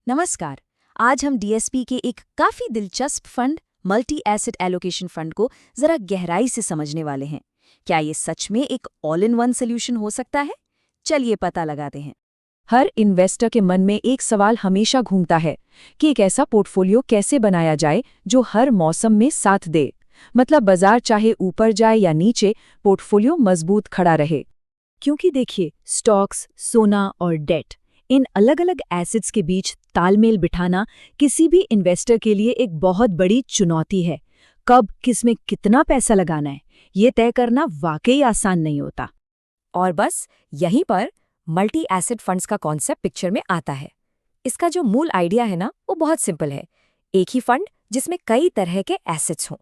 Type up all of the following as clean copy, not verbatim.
नमस्कार। आज हम डीएसपी के एक काफी दिलचस्प fund multi asset allocation fund को जरा गहराई से समझने वाले हैं। क्या ये सच में एक ऑल इन वन सोल्यूशन हो सकता है? चलिए पता लगाते हैं। हर इन्वेस्टर के मन में एक सवाल हमेशा घूमता है कि एक ऐसा पोर्टफोलियो कैसे बनाया जाए जो हर मौसम में साथ दे। मतलब बाजार चाहे ऊपर जाए या नीचे, पोर्टफोलियो मजबूत खड़ा रहे। क्योंकि देखिए, स्टॉक्स, सोना और डेट, इन अलग अलग एसेट्स के बीच तालमेल बिठाना किसी भी इन्वेस्टर के लिए एक बहुत बड़ी चुनौती है। कब किसमें कितना पैसा लगाना है, ये तय करना वाकई आसान नहीं होता। और बस यहीं पर मल्टी एसेट फंड्स का कॉन्सेप्ट पिक्चर में आता है। इसका जो मूल आइडिया है ना, वो बहुत सिंपल है। एक ही फंड जिसमें कई तरह के एसेट्स हों।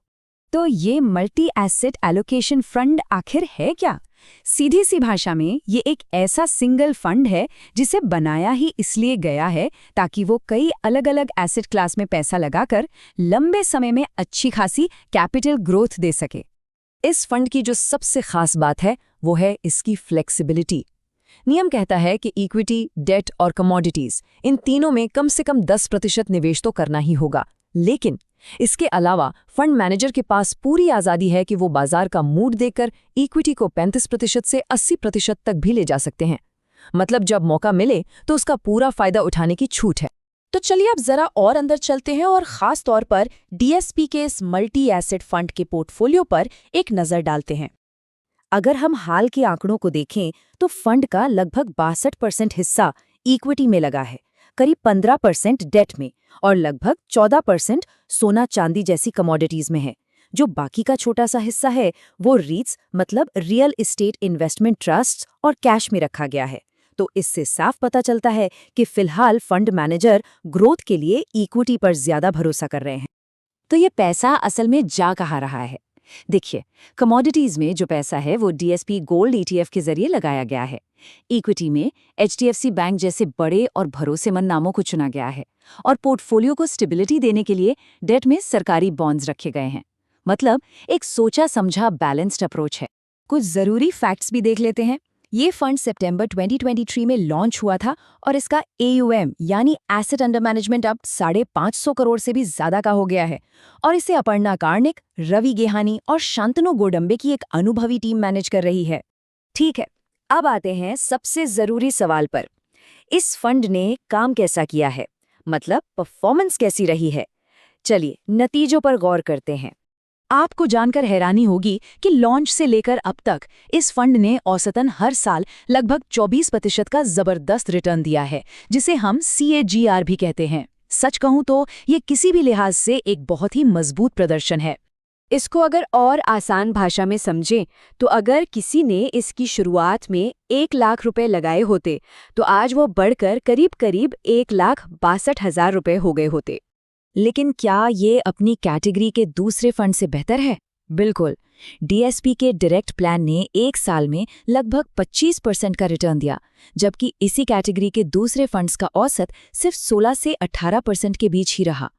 तो ये मल्टी एसेट एलोकेशन फंड आखिर है क्या? सीधी सी भाषा में ये एक ऐसा सिंगल फंड है जिसे बनाया ही इसलिए गया है ताकि वो कई अलग अलग एसेट क्लास में पैसा लगाकर लंबे समय में अच्छी खासी कैपिटल ग्रोथ दे सके। इस फंड की जो सबसे खास बात है वो है इसकी फ्लेक्सिबिलिटी। नियम कहता है कि इक्विटी, डेट और कमोडिटीज, इन तीनों में कम से कम 10% निवेश तो करना ही होगा। लेकिन इसके अलावा फंड मैनेजर के पास पूरी आज़ादी है कि वो बाजार का मूड देखकर इक्विटी को 35% से 80% तक भी ले जा सकते हैं। मतलब जब मौका मिले तो उसका पूरा फायदा उठाने की छूट है। तो चलिए अब जरा और अंदर चलते हैं और खास तौर पर डीएसपी के इस मल्टी एसेट फंड के पोर्टफोलियो पर एक नजर डालते हैं। अगर हम हाल के आंकड़ों को देखें तो फंड का लगभग 62% हिस्सा इक्विटी में लगा है, करीब 15% डेट में और लगभग 14% सोना चांदी जैसी कमोडिटीज में है। जो बाकी का छोटा सा हिस्सा है वो रीट्स मतलब रियल एस्टेट इन्वेस्टमेंट ट्रस्ट्स और कैश में रखा गया है। तो इससे साफ पता चलता है कि फिलहाल फंड मैनेजर ग्रोथ के लिए इक्विटी पर ज्यादा भरोसा कर रहे हैं। तो ये पैसा असल में जा कहाँ रहा है? देखिए, कमोडिटीज में जो पैसा है वो डीएसपी गोल्ड ईटीएफ के जरिए लगाया गया है। इक्विटी में एचडीएफसी बैंक जैसे बड़े और भरोसेमंद नामों को चुना गया है और पोर्टफोलियो को स्टेबिलिटी देने के लिए डेट में सरकारी बॉन्ड्स रखे गए हैं। मतलब एक सोचा समझा बैलेंस्ड अप्रोच है। कुछ जरूरी फैक्ट्स भी देख लेते हैं। ये फंड सितंबर 2023 में लॉन्च हुआ था और इसका AUM यानी एसेट अंडर मैनेजमेंट अब 550 करोड़ से भी ज्यादा का हो गया है और इसे अपर्णा कार्णिक, रवि गेहानी और शांतनु गोडंबे की एक अनुभवी टीम मैनेज कर रही है। ठीक है, अब आते हैं सबसे जरूरी सवाल पर। इस फंड ने काम कैसा किया है, मतलब परफॉर्मेंस कैसी रही है? चलिए नतीजों पर गौर करते हैं। आपको जानकर हैरानी होगी कि लॉन्च से लेकर अब तक इस फंड ने औसतन हर साल लगभग 24% का जबरदस्त रिटर्न दिया है, जिसे हम CAGR भी कहते हैं। सच कहूं तो ये किसी भी लिहाज से एक बहुत ही मजबूत प्रदर्शन है। इसको अगर और आसान भाषा में समझें तो अगर किसी ने इसकी शुरुआत में 1 लाख रुपए लगाए होते तो आज वो बढ़कर करीब 1,62,000 रुपए हो गए होते। लेकिन क्या ये अपनी कैटेगरी के दूसरे फंड से बेहतर है? बिल्कुल। डीएसपी के डायरेक्ट प्लान ने एक साल में लगभग 25% का रिटर्न दिया, जबकि इसी कैटेगरी के दूसरे फंड्स का औसत सिर्फ 16 से 18% के बीच ही रहा।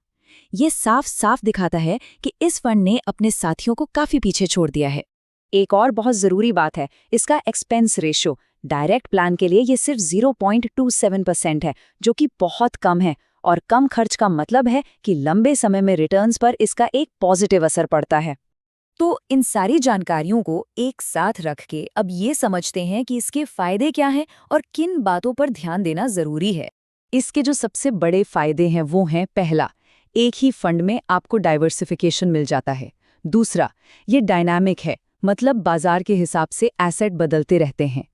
ये साफ साफ दिखाता है कि इस फंड ने अपने साथियों को काफी पीछे छोड़ दिया है। एक और बहुत जरूरी बात है इसका एक्सपेंस रेशो। डायरेक्ट प्लान के लिए ये सिर्फ 0.27% है, जो कि बहुत कम है। और कम खर्च का मतलब है कि लंबे समय में रिटर्न्स पर इसका एक पॉजिटिव असर पड़ता है। तो इन सारी जानकारियों को एक साथ रख के अब ये समझते हैं कि इसके फायदे क्या हैं और किन बातों पर ध्यान देना जरूरी है। इसके जो सबसे बड़े फायदे हैं वो हैं, पहला, एक ही फंड में आपको डाइवर्सिफिकेशन मिल जाता है। दूसरा, ये डायनामिक है, मतलब बाजार के हिसाब से एसेट बदलते रहते हैं।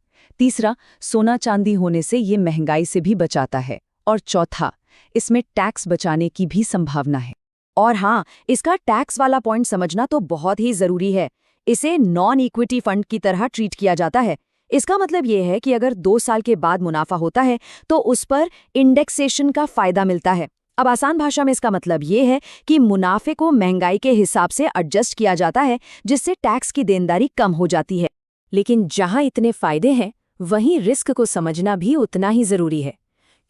तीसरा, सोना चांदी होने से ये महंगाई से भी बचाता है। और चौथा, इसमें टैक्स बचाने की भी संभावना है। और हाँ, इसका टैक्स वाला पॉइंट समझना तो बहुत ही जरूरी है। इसे नॉन इक्विटी फंड की तरह ट्रीट किया जाता है। इसका मतलब ये है कि अगर 2 साल के बाद मुनाफा होता है तो उस पर इंडेक्सेशन का फायदा मिलता है। अब आसान भाषा में इसका मतलब ये है कि मुनाफे को महंगाई के हिसाब से एडजस्ट किया जाता है, जिससे टैक्स की देनदारी कम हो जाती है। लेकिन जहाँ इतने फायदे हैं, वहीं रिस्क को समझना भी उतना ही जरूरी है,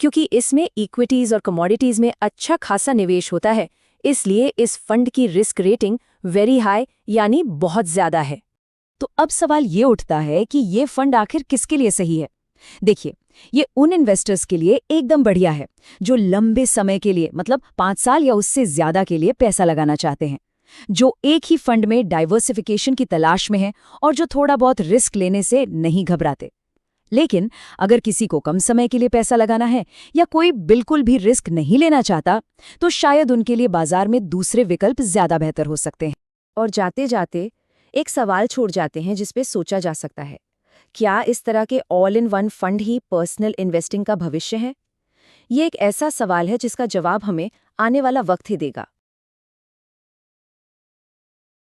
क्योंकि इसमें इक्विटीज और कमोडिटीज में अच्छा खासा निवेश होता है। इसलिए इस फंड की रिस्क रेटिंग वेरी हाई यानी बहुत ज्यादा है। तो अब सवाल ये उठता है कि ये फंड आखिर किसके लिए सही है? देखिए, ये उन इन्वेस्टर्स के लिए एकदम बढ़िया है जो लंबे समय के लिए मतलब 5 साल या उससे ज्यादा के लिए पैसा लगाना चाहते हैं, जो एक ही फंड में डाइवर्सिफिकेशन की तलाश में हैं और जो थोड़ा बहुत रिस्क लेने से नहीं घबराते। लेकिन अगर किसी को कम समय के लिए पैसा लगाना है या कोई बिल्कुल भी रिस्क नहीं लेना चाहता, तो शायद उनके लिए बाजार में दूसरे विकल्प ज्यादा बेहतर हो सकते हैं। और जाते जाते एक सवाल छोड़ जाते हैं जिस पे सोचा जा सकता है, क्या इस तरह के all in one fund he personal investing का भविष्य है? ये एक ऐसा सवाल है जिसका जवाब हमें आने वाला वक्त ही देगा।